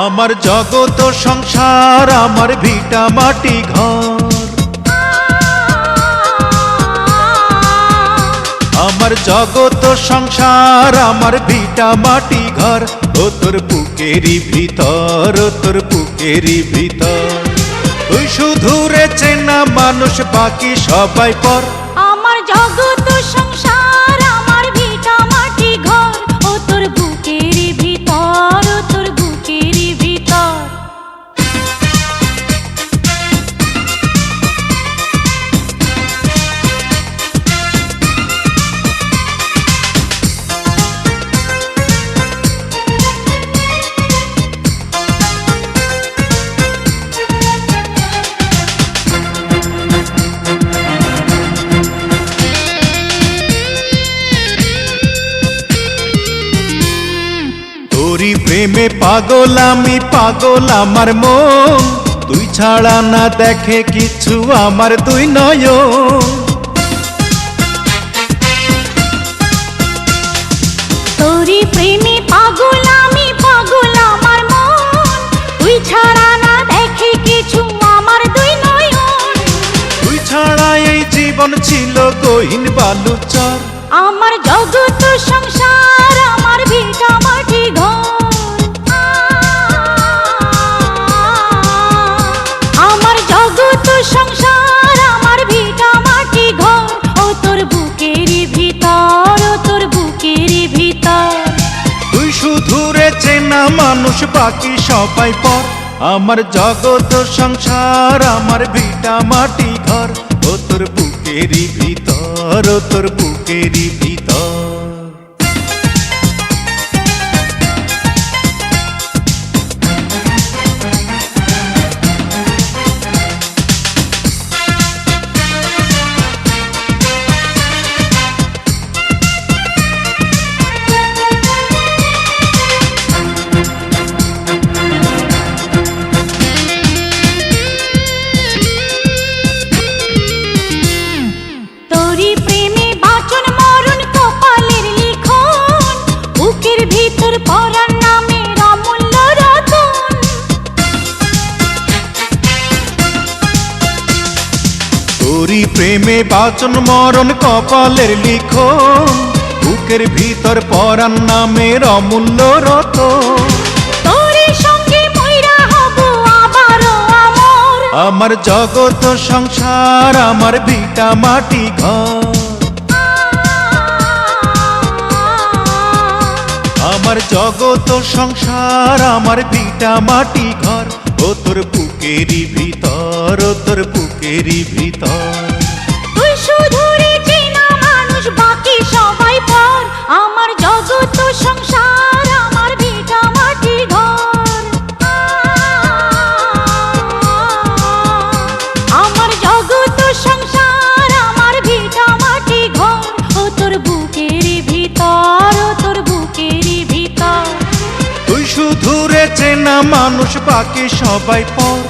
আমার জগত সংসার, আমার ভিটা মাটি ঘর। আমার জগত সংসার, আমার ভিটা মাটি ঘর। ও তোর বুকেরই ভিতর, ও তোর বুকেরই ভিতর। তুই শুধু রে চেনা মানুষ, বাকি সবাই পর। আমার জগত সংসার, আমার ভিটা মাটি ঘর। ও তোর বুকেরই ভিতর, ও তোর বুকেরই ভিতর। তোরি প্রেমে পাগল আমি, পাগল আমার মন। তুই ছাড়া না দেখে কিছু আমার দুই নয়ন। তোরি প্রেমে পাগল আমি, পাগল আমার মন। তুই ছাড়া না দেখে কিছু আমার দুই নয়ন। তুই ছাড়া এই জীবন ছিল গহীন বালুচর। আমার জগত সংসার, আমার ভিটা মাটি ঘর। আমার জগত সংসার, আমার ভিটা মাটি ঘর। ও তোর বুকেরই ভিতর, ও তোর বুকেরই ভিতর। তুই শুধু রে চেনা মানুষ, বাকি সবাই পর। আমার জগত সংসার, আমার ভিটা মাটি ঘর। ও তোর বুকেরই ভিতর, ও তোর বুকেরই ভিতর। তোরি প্রেমে বাঁচন মরণ কপালের লিখন। বুকের ভিতর পরার নামের অমূল্য রতন। তোরি প্রেমে বাঁচন মরণ কপালের লিখন। বুকের ভিতর পরাণ নামের অমূল্য রতন। তোরি সঙ্গে মইরা হব আবারও আমর। আমার জগত সংসার, আমার ভিটা মাটি ঘর। আমার জগত সংসার, আমার ভিটা মাটি ঘর। ও তোর বুকেরই ভিতর, ও তোর বুকেরই ভিতর। তুই শুধু রে চেনা মানুষ, বাকি সবাই পর। আমার জগত সংসার, আমার ভিটা মাটি ঘর। আমার জগত সংসার, আমার ভিটা মাটি ঘর। ও তোর বুকেরই ভিতর, ও তোর বুকেরই ভিতর। তুই শুধু রে চেনা মানুষ, বাকি সবাই পর।